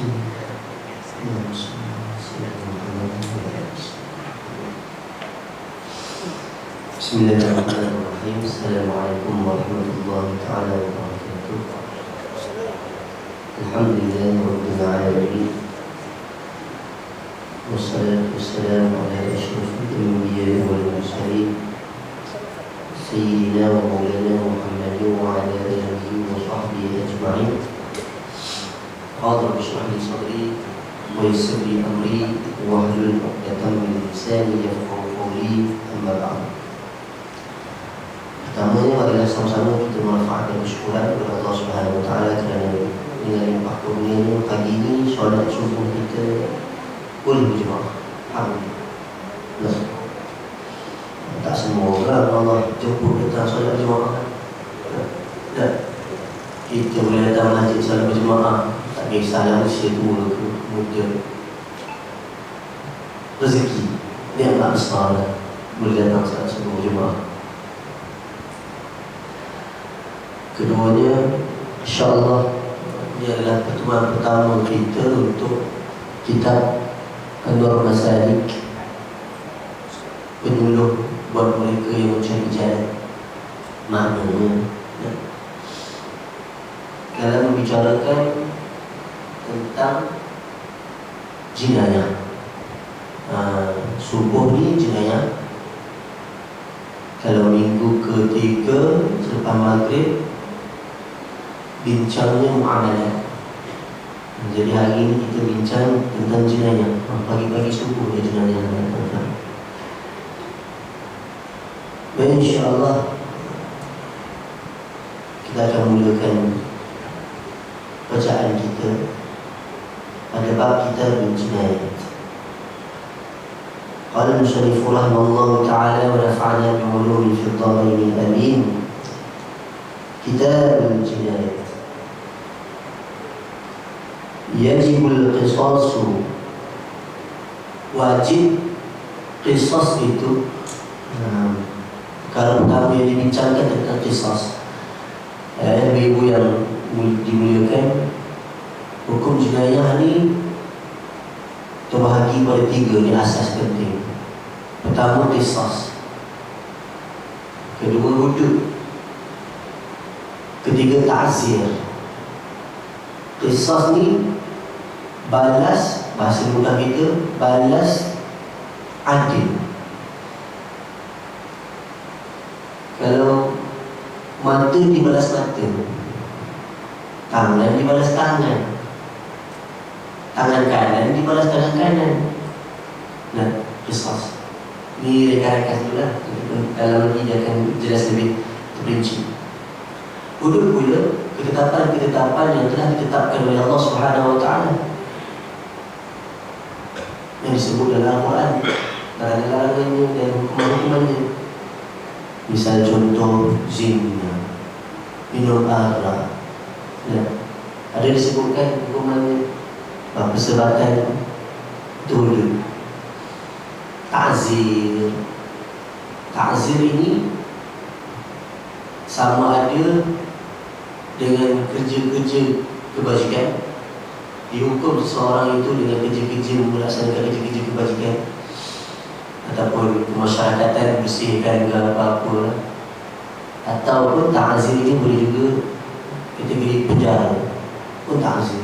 Bismillahirrahmanirrahim. Assalamualaikum warahmatullahi taala wabarakatuh. Alhamdulillahirabbil alamin. Wassalatu wassalamu ala asyrafil anbiya'i wal mursalin sayyidina wa maulana Muhammadin wa ala alihi wa sahbihi ajma'in. Qadra bishrah li sadri wa yassir li amri wa hlul 'uqdatam min lisani yafqahu qawli. Amma ba'd. Pertamanya marilah sama-sama kita memanfaatkan kesyukuran kepada Allah Subhanahu Wa Taala kerana dengan limpah kurnianya pagi ini solat subuh kita boleh berjemaah. Alhamdulillah. Tak semua orang Allah jemput datang solat berjemaah. Tak. Kita boleh datang masjid solat berjemaah. Tak kisahlah usia tua ke muda. Rezeki dia tak besar lah. Boleh datang solat subuh berjemaah. Keduanya, insyaAllah dia adalah pertemuan pertama kita untuk kitab An-Nur Masalik, penyuluh buat mereka yang mencari jalan. Maknanya dalam membicarakan tentang jenayah. Subuh ni jenayah. Kalau minggu ketiga selepas maghrib bincangnya muamalah. Jadi hari ini kita bincang tentang jenayah. Pagi-pagi subuh ya jenayah. Dan insyaAllah kita akan mulakan bacaan kita pada bab kitab jenayah. Qala al-musannif rahimahullah ta'ala wa nafa'ana bi'ulumin fid dharain amin. Kitab jenayah. Yajibul qisasu, wajib qisas itu. Kalau pertama yang dibincangkan tentang qisas, ibu yang dimuliakan, hukum jenayah ni terbahagi pada tiga ni asas penting. Pertama qisas, kedua hudud, ketiga ta'zir. Qisas ni balas, bahasa mudah kita, balas adil. Kalau mata dibalas mata, tangan dibalas tangan, tangan kanan dibalas tangan kanan. Nah, qisas ni rekan-rekan dulu lah. Dalam ini dia akan jelas lebih terperinci. Hudud pula ketetapan-ketetapan yang telah ditetapkan oleh Allah Subhanahu Wa Taala yang disebut dalam Al-Quran, larangan-larangannya dan hukuman-hukumannya. Misal contoh zina, minum arak, ada disebutkan hukumannya. Perselebatan itu hudud. Ta'zir, ta'zir ini sama ada dengan kerja-kerja kebajikan. Dihukum seseorang itu dengan kerja-kerja melaksanakan kerja-kerja kebajikan, ataupun kemasyarakatan bersihkan ke apa-apa. Ataupun ta'zir ini boleh juga kategori penjara pun ta'zir.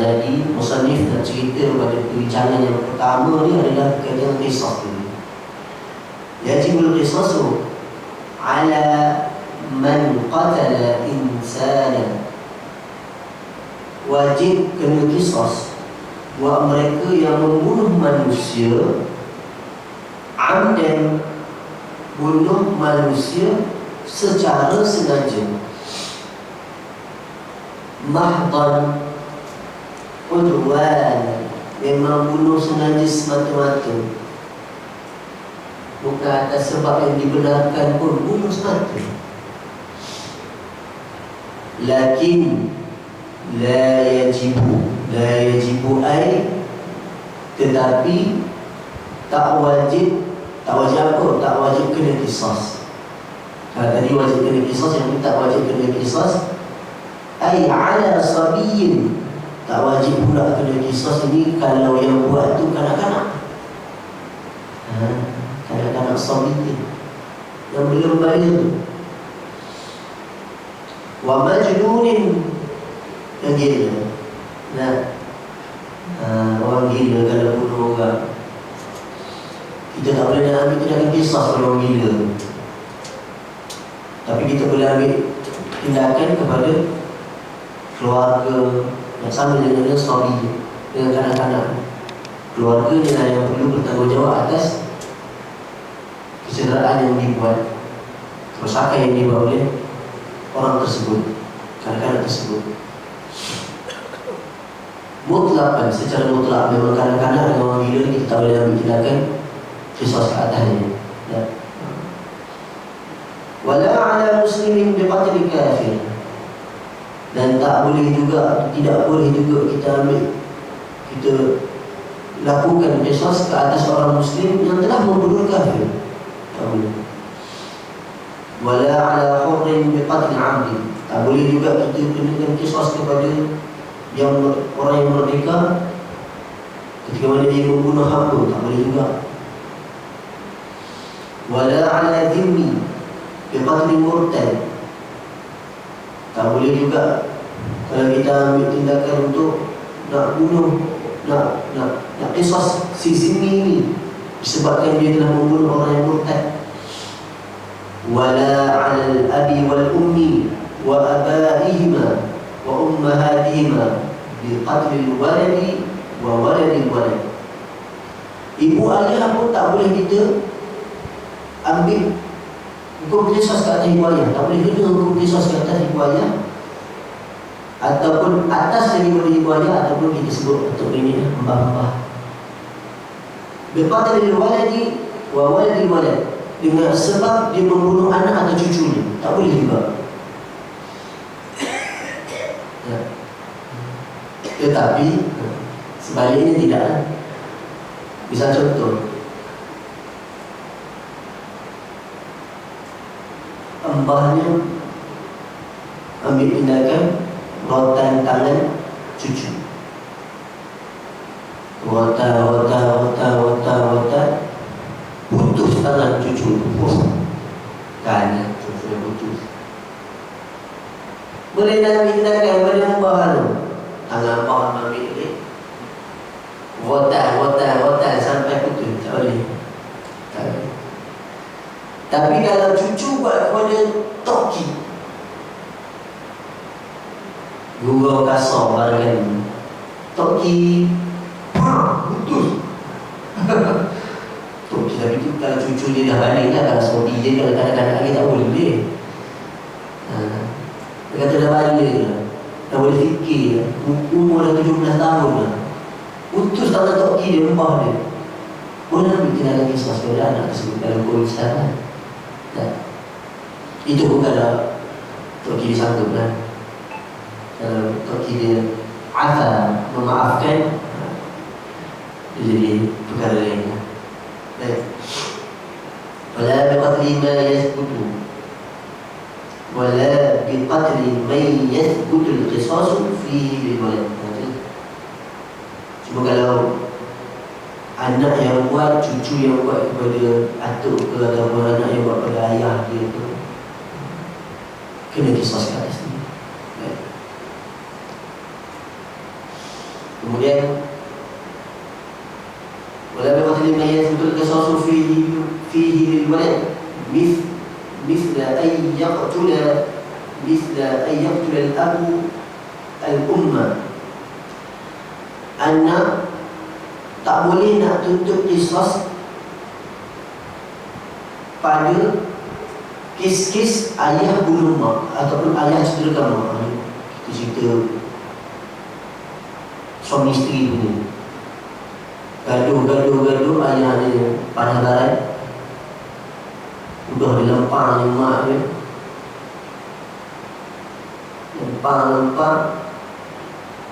Jadi musannif nak cerita pada perbincangan yang pertama ni adalah berkaitan dengan qisas ni. Yajibul qisasu ala man qatala insana, wajib kena qisas buat mereka yang membunuh manusia amdan, bunuh manusia secara sengaja, mahdan udwan, memang bunuh sengaja semata-mata, bukan atas sebab yang dibenarkan pun, bunuh semata. Lakin la yajibu ay, tetapi tak wajib apa? Tak wajib kena qisas. Kalau tadi wajib kena qisas, yang ini tak wajib kena qisas. Ay ala sabiyyin, wajib pula kena qisas ini kalau yang buat tu kanak-kanak. Kanak-kanak sabi yang belum balik. Wa majnunin yang gila. Nah, orang gila kalau bunuh orang, kita tak boleh nak ambil tindakan qisas pada orang gila, tapi kita boleh ambil tindakan kepada keluarga yang sama dengan sabi, dengan kanak-kanak. Keluarga adalah yang perlu bertanggungjawab atas kecederaan yang dibuat, kerosakan yang dibuat oleh orang tersebut, kanak-kanak tersebut. Mutlakan, secara mutlak memang kanak-kanak dengan orang gila kita tak boleh ambil tindakan qisas ke atasnya. Ya. Wala ala muslimin biqatli kafir, dan tak boleh juga, tidak boleh juga kita lakukan qisas ke atas orang muslim yang telah membunuh kafir. Tak boleh. Wala ala hurrin biqatli 'abd, tak boleh juga kita kenakan qisas kepada yang orang yang merdeka ketika mana dia membunuh hamba, tak boleh juga. Wala ala dhimmi biqatli murtad, tak boleh juga kalau kita ambil tindakan untuk nak bunuh, nak qisas si zimmi ini disebabkan dia telah membunuh orang yang murtad. Wala 'ala al-abi wal ummi wa abaihima wa ummahatihima bi qatl al-waladi wa walad al-walad. Ibu ayah pun tak boleh kita ambil hukum qisas ke atas ibu ayah, tak boleh kena hukum qisas ke atas ibu ayah ataupun atas daripada ibu ayah, ataupun kita sebut untuk ini mbah-mbah. Bi qatl al-waladi wa walad al-walad, dengan sebab dia membunuh anak atau cucunya, tak boleh juga. Ya. Tetapi sebaliknya tidak. Bisa contoh, mbahnya ambil tindakan rotan tangan cucu, rotan, putus tangan cucu, kan cucu putus. Boleh nak ambil tindakan pada mbah tu, tangan mbah ambil ni, rotan sampai putus, tak boleh. Tapi kalau cucu buat kepada toki, gurau kasar barangkali, toki putus. Toki, tapi tu kalau cucu dia dah balik lah, kalau suami dia, kalau kadang-kadang lagi tak boleh. Dia kata dah balik lah, dah boleh fikir lah, umur dah 17 tahun lah, putus tangan toki dia, mbah dia. Boleh ambil tindakan qisas kepada anak tersebut dalam Islam kan? Itu bukanlah toki disanggup kan? Kalau toki dia afa, memaafkan, dia jadi perkara lain. Baik. Wala biqatli ma yathbutu, wala biqatli man yathbutu al-qisasu fihi bil-walad. Cuma kalau anak yang buat, cucu yang buat kepada atuk ke, ataupun anak yang buat kepada ayah dia tu, kena qisas kat atas ni. Kemudian wala biqatli ma yathbutu al-qisasu fihi bil-walad mithla an yaqtula al-abu al-umma. Anak tak boleh nak tuntut qisas pada kes-kes ayah bunuh mak ataupun ayah cederakan mak. Kita cerita suami isteri punya gaduh ayah dia panah barat, udah dilempang mak dia, lempang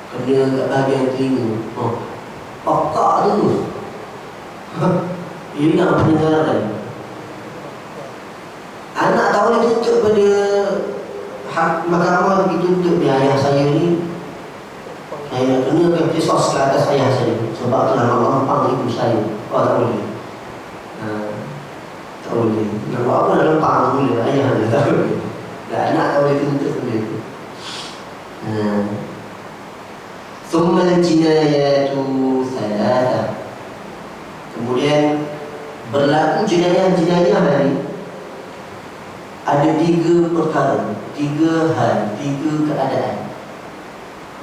kena kat bahagian telinga, pakak tu hilang pendengaran. Anak tak boleh tuntut pada mahkamah, pergi tuntut ni ayah saya ni Saya nak kenakan kisos ke atas ayah saya sebab telah melampang ibu saya. Oh, tak boleh. Tak boleh. Nak buat apa nak lempang boleh. Ayah dia tak boleh. Dan anak tak boleh tuntut boleh. Thumma al-jinayatu thalatha. Kemudian berlaku jenayah-jenayah hari ada 3 perkara, 3 hal, 3 keadaan.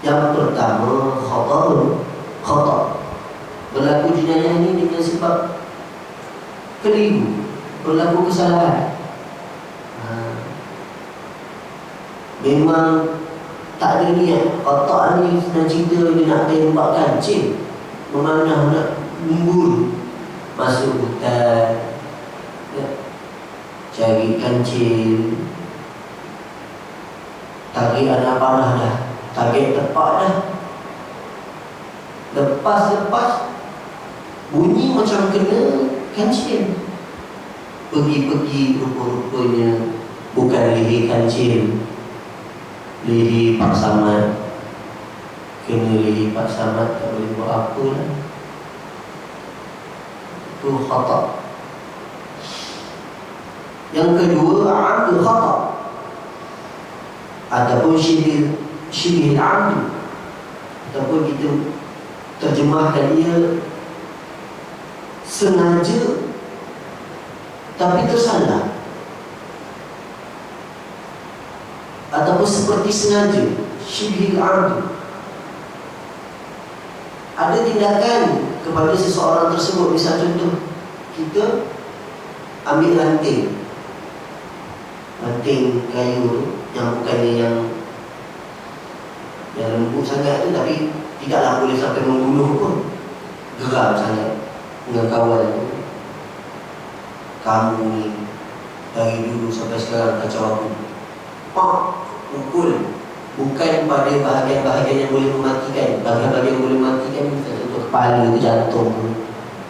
Yang pertama, khata. Berlaku jenayah ini dengan sebab keliru, berlaku kesalahan. Memang tak ada niat. Khata ni senang cerita dia nak tembak kancing, memanah nak mumbul, masuk hutan, cari kancing, tarik anak panah dah, target tepat dah. Lepas bunyi macam kena kancing, pergi-pergi rupa-rupanya bukan leher kancing, leher Pak Samad. Kena leher Pak Samad, tak boleh buat apa lah. Itu khata. Yang kedua, amdu khata ataupun syibih amdu, ataupun kita terjemahkan ia sengaja tapi tersalah, ataupun seperti sengaja, syibih amdu. Ada tindakan kepada seseorang tersebut. Misal contoh, kita ambil ranting kayu yang bukannya yang lembut sangat tu, tapi tidaklah boleh sampai membunuh pun. Geram sangat dengan kawan tu. Kamu ni dari dulu sampai sekarang kacau aku. Pukul. Bukan pada bahagian-bahagian yang boleh mematikan. Bahagian-bahagian yang boleh mematikan, contoh kepala tu, jantung tu,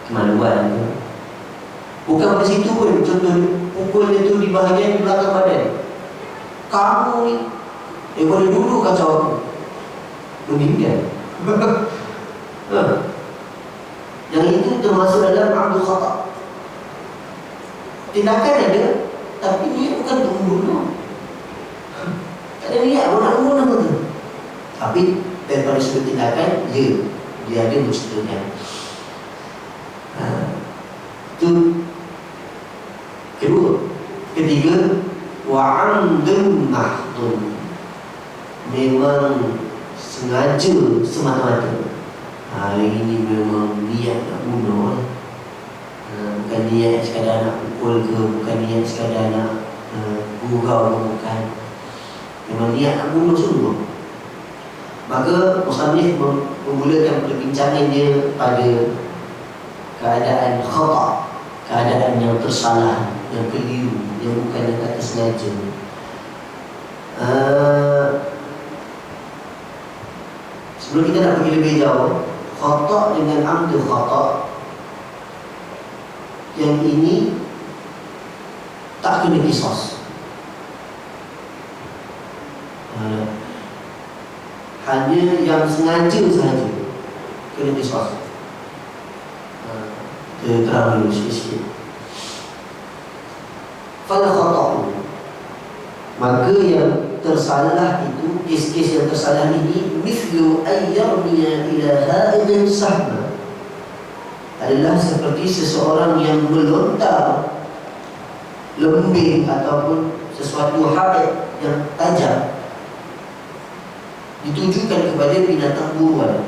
kemaluan tu. Bukan pada situ pun. Contoh pukul dia tu di bahagian di belakang badan. Kamu ni daripada dulu kacau aku. Meninggal. Yang itu termasuk dalam amdu khata. Tindakan ada, tapi dia bukan untuk membunuh. Tak ada niat pun nak membunuh tu. Tapi daripada sudut tindakan, dia ada mustahil. Itu kedua. Ketiga, wa'amdun mahdun. Memang sengaja semata-mata. Ini memang niat nak bunuh. Bukan niat sekadar nak pukul ke, bukan niat sekadar nak gurau ke, bukan. Memang niat nak bunuh sungguh. Maka musannif memulakan perbincangan dia pada keadaan khata, keadaan yang tersalah, yang keliru, yang bukan yang kata sengaja. Sebelum kita nak pergi lebih jauh, khata dengan amdu khata, yang ini tak kena qisas. Hanya yang sengaja sahaja kena qisas. Kita terang dulu sikit-sikit. Fal khata'u, maka yang tersalah itu, kes-kes yang tersalah ini, mithlu ayyarmiya ila ha'idin sahma, adalah seperti seseorang yang melontar lembing ataupun sesuatu hal yang tajam ditujukan kepada binatang buruan,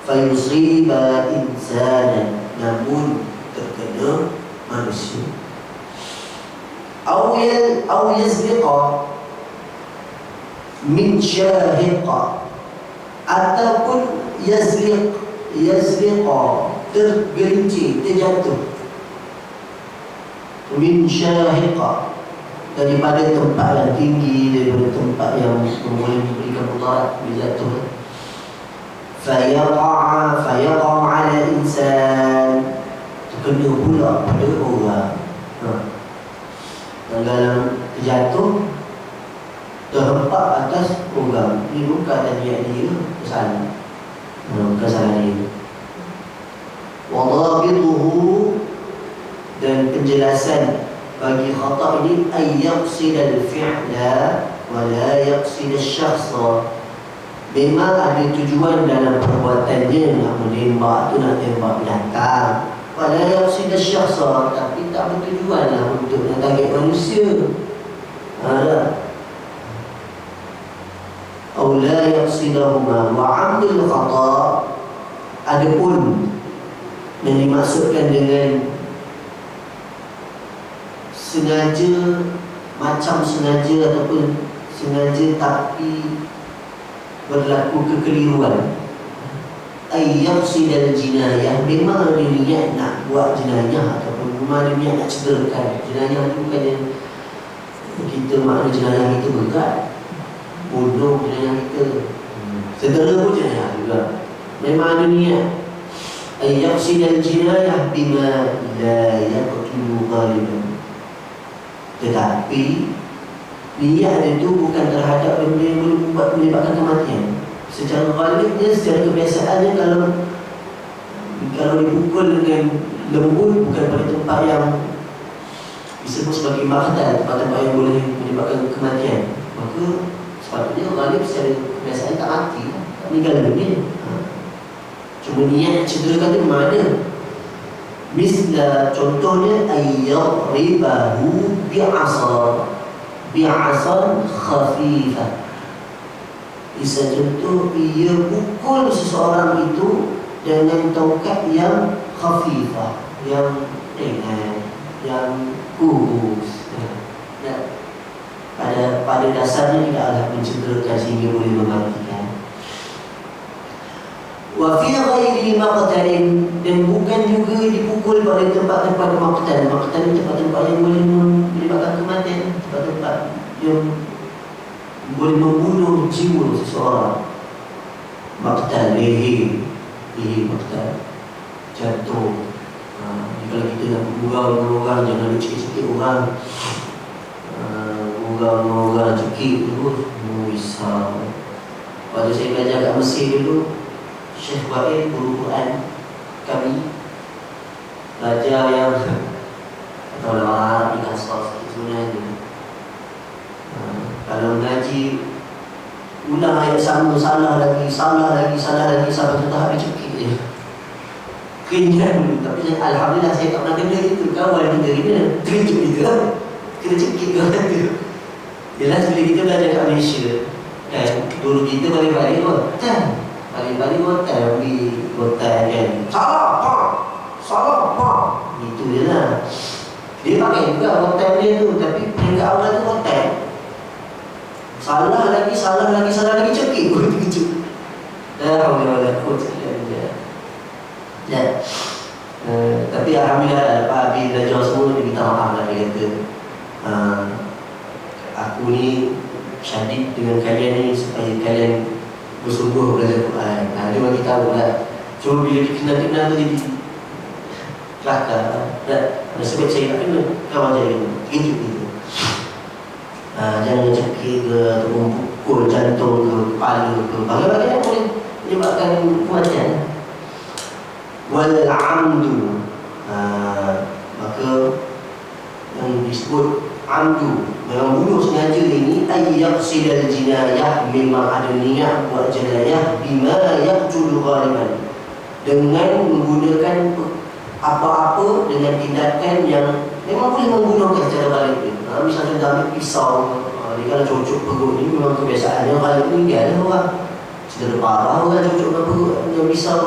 fayusiba insanan, namun terkena manusia. Aw yazliqa min syahiqa, ataupun yazliqa tergelincir, terjatuh, min syahiqa, daripada tempat yang tinggi, daripada tempat yang boleh memberikan mudarat bila jatuh. Fayaqa ala insan, terkena pula pada orang. Dalam terjatuh, terhempak atas orang. Ini bukan niat dia, kesalahan. Bukan salah dia. Wadhabituhu, dan penjelasan bagi khata' ini, ay yaqsidal fi'la wa la yaqsidal syakhsa. Memang ada tujuan dalam perbuatannya, nak menembak tu nak tembak binatang, wa la yaqsidal syakhsa, tapi tak bertujuan lah untuk nak target manusia. Aw la yaqsidahuma wa 'amdul khata'. Adapun yang dimaksudkan dengan sengaja, macam sengaja ataupun sengaja tapi berlaku kekeliruan, ay yaqsidal jinayah, memang ada niat nak buat jenayah ataupun memang ada niat nak cederakan. Jenayah itu bukannya kita makna jenayah itu berat, bunuh jenayah kita, segala pun jenayah juga. Memang ada niat. Ay yaqsidal jinayah bima la yaqtulu ghaliban, tetapi niat itu bukan terhadap benda yang boleh menyebabkan kematian. Secara ghalibnya, secara kebiasaannya, kalau dipukul dengan lembut, bukan pada tempat yang disebut sebagai maqtal, tempat-tempat yang boleh menyebabkan kematian, maka sepatutnya ghalib secara kebiasaan tak mati, tak meninggal dunia. Cuma niat nak cederakan itu memang ada. Misla, contohnya, ayyadribahu bi'asan khafifah. Bisa contoh, ia pukul seseorang itu dengan tongkat yang khafifah, yang ringan, yang kurus. Pada dasarnya tidaklah mencederakan sehingga boleh mematikan. Wa fi ghairi maqtalin, dan bukan juga dipukul pada tempat-tempat maqtal. Maqtal ni tempat-tempat yang boleh menyebabkan kematian, tempat-tempat yang boleh membunuh jiwa seseorang. Maqtal leher, maqtal jantung. Kalau kita nak bergurau dengan orang, jangan dicekik-cekik orang. Orang cekik terus, risau. Waktu saya belajar kat Mesir dulu, Syekh Wa'il, guru Quran kami, belajar yang atau orang Arab ni kasar sikit sebenarnya. Kalau mengaji, ulang ayat sama, salah lagi sampai tu habis cekik je. Kenyang dulu. Tapi alhamdulillah saya tak pernah kena itu. Kawan kita kena terkejut kita, kena cekik kawan tu. Jelas bila kita belajar kat Malaysia, kan, guru kita balik-balik hotel, beli hotel kan, salah pak, itu je lah. Dia pakai juga hotel dia tu, tapi peringkat awal tu hotel. Salah lagi cekik pun terkejut. Alhamdulillah, ya. Tapi alhamdulillah Pak Habib belajar semua, dia minta maaf lah. Dia kata, aku ni syadid dengan kalian ni supaya kalian bersungguh belajar Quran. Dia bagi tahu lah. Cuma bila dikenal-kenal tu jadi kelakar. Sebab saya tak kena, kawan saya kena terkejut gitu. Jangan cekik ke, ataupun pukul jantung ke, kepala ke, bagai-bagai yang boleh menyebabkan kematian. Wal-amdu, maka yang disebut amdu, memang bunuh sengaja ini, ayyaqsidal jinayah, memang ada niat buat jenayah, bima yaqtulu ghaliban, dengan menggunakan apa-apa, dengan tindakan yang memang boleh membunuhkan secara ghalib. Misalnya dia ambil pisau, dia kalau cocok perut ni, memang kebiasaannya ghalib meninggal lah orang. Cedera parah orang cocok dengan perut dengan pisau.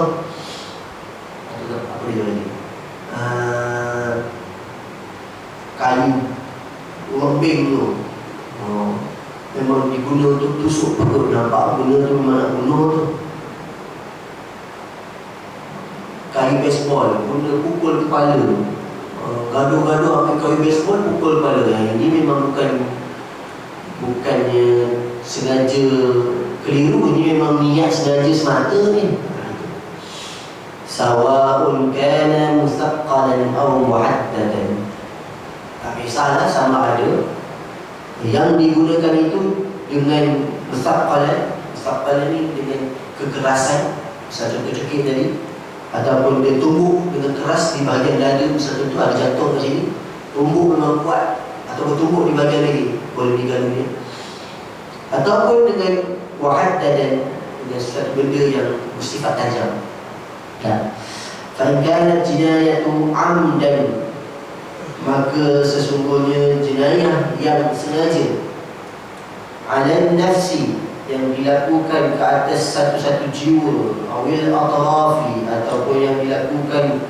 Apa dia lagi? Kayu lembing tu, memang diguna untuk tusuk perut. Nampak guna tu memang nak bunuh tu. Kayu baseball guna pukul kepala, gaduh-gaduh ambil kayu baseball pukul kepala. Ini memang bukannya sengaja keliru, ini memang niat sengaja semata ni. Sawa'un kana musaqqalan aw mu'addadan, tapi salah sama ada yang digunakan itu dengan musaqqalan ni dengan kekerasan, misal contoh cekik tadi, ataupun dia tumbuk dengan keras di bahagian dada, misal contoh ada jantung kat sini, tumbuk memang kuat, ataupun tumbuk di bahagian lagi, boleh meninggal dunia. Ataupun dengan wahad dadan, dengan sesuatu benda yang bersifat tajam. Fa'inkanat jinayatu amdan, maka sesungguhnya jenayah yang sengaja, ala nafsi, yang dilakukan ke atas satu-satu jiwa, awil atrafi, ataupun yang dilakukan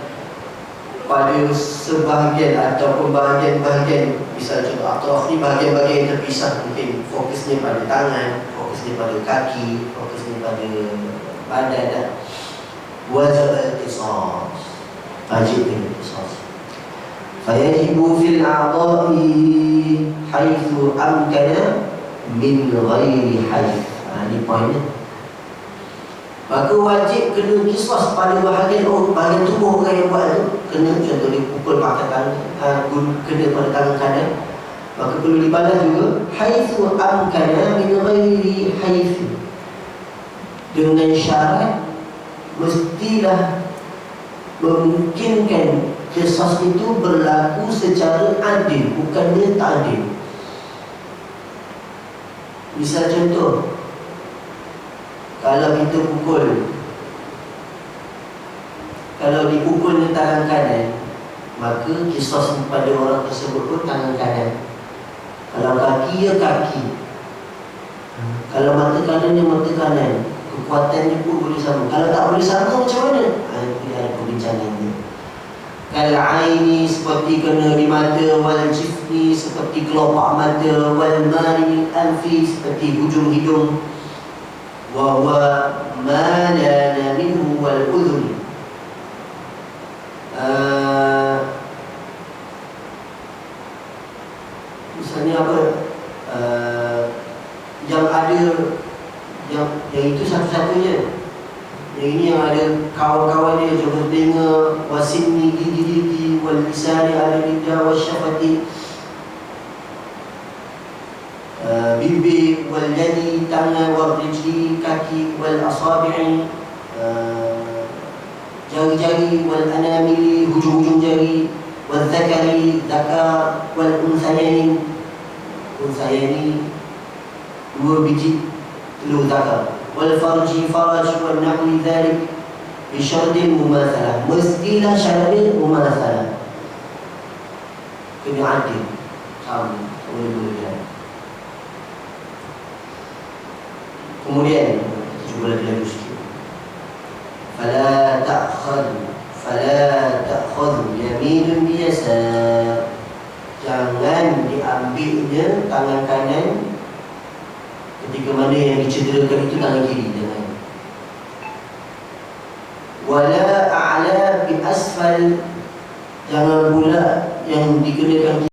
pada sebahagian ataupun bahagian-bahagian, misalnya contoh atraf ni bahagian-bahagian yang terpisah, mungkin fokusnya pada tangan, fokusnya pada kaki, fokusnya pada badan, wajib al-qisas, wajib al-qisas. Fayajibu fil a'dha'i haitsu amkana min ghairi haith. Ini poinnya. Maka wajib kena qisas pada bahagian tubuh orang yang buat tu. Kena, contoh dia pukul pakai tangan, kena pada tangan kanan, maka perlu dibalas juga haitsu amkana min ghairi haith, dengan syarat mestilah memungkinkan qisas itu berlaku secara adil, bukannya tak adil. Misal contoh, kalau kita pukul, kalau dipukul di tangan kanan, maka qisas pada orang tersebut pun tangan kanan. Kalau kaki ya kaki, kalau mata kanan ya mata kanan, kekuatannya pun boleh sama. Kalau tak boleh sama macam mana? Ini ada perbincangan ni. Kalau aini seperti kena di mata, wal jifni seperti kelopak mata, wal mani anfi seperti hujung hidung, wa huwa ma lana minhu wal udhun. Misalnya apa? Yang ada yang itu satu-satunya. Yang ini yang ada kawan-kawan dia, contoh telinga, wasinni gigi-gigi, wal lisani ala lidah, wasyafati, bibir, wal yadi tangan, wal rijli kaki, wal asabi'i jari-jari, wal anamili hujung-hujung jari, wal zakari zakar, wal unsayani dua biji telur zakar, wal farji faraj, wal nahwi dhalik bisyardil mumathalah, mestilah syaratnya mumathalah, kena adil, sama boleh-boleh. Kemudian kita cuba lagi sikit. Fala ta'khudh yaminun biyasar, jangan diambilnya tangan kanan ketika mana yang dicederakan itu tangan kiri, jangan. Wala a'la bi asfal, jangan pula yang dikenakan